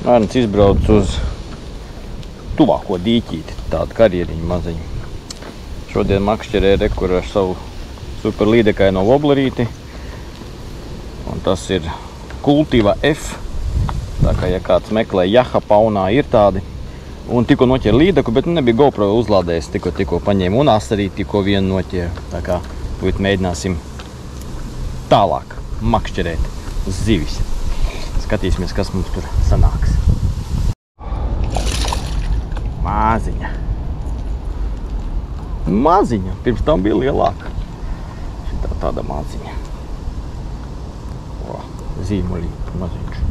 Arnis izbrauc uz tuvāko dīķīti, tādu karjeriņu maziņu. Šodien makšķerē rekur ar savu super līdekaino woblerīti. Un tas ir Kultiva F. Tā kā, ja kāds meklē, Jaha paunā ir tādi. Un tikko noķēra līdeku, bet nebija GoPro uzlādējis, tikko paņēma un arī tikko vienu noķēra. Tā kā tūlīt mēģināsim tālāk makšķerēt zivis. Skatīsimies, kas mums tur sanāks. Maziņa. Maziņa. Pirms tam bija lielāka. Šitā tāda maziņa. O, zīmolīti maziņš.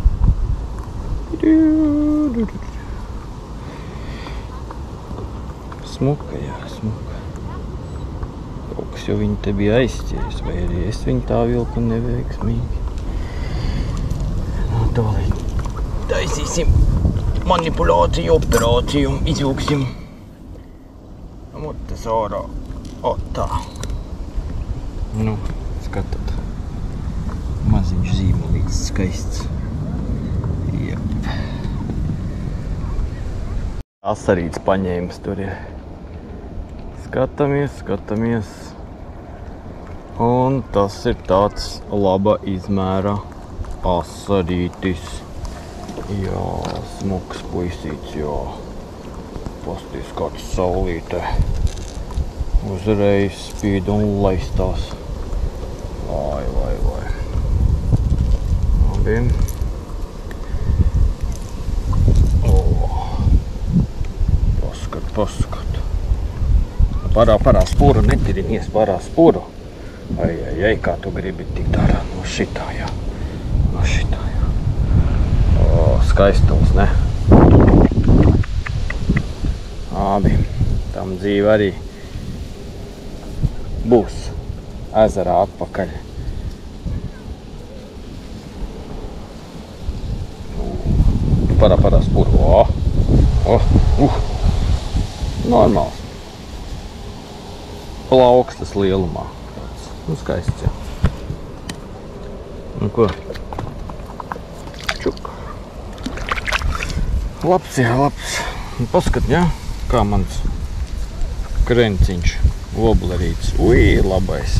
Smuka, jā, smuka. Kaut kas jau viņi te bija aizķēris, vai arī es viņu tā vilku neveiksmīgi. Nu, tolīt taisīsim manipulāciju, operāciju, izjūksim mutes ārā. O, tā. Nu, skatot. Maziņš zīmolīts skaists. Jep. Asarīts paņēmis tur ir. Skatāmies. Un tas ir tāds laba izmēra asarītis. Jā, smuks puisīts, jā. Pastīs kāds saulīte. Uzreiz spīd un laistās. Vai. Labi. Paskat. Parā spuru, netirinies parā spuru. Ai, kā tu gribi tikt ārā no šitā, jā. O, skaistums, ne? Labi, tam dzīve arī būs ezerā atpakaļ. Parā spuru, normāls. Plaukstas lielumā. Nu, skaists, jā. Nu, ko? Čuk. Labs, jā, labs. Paskat, jā, kā mans krenciņš, woblerīts. Ui, labais.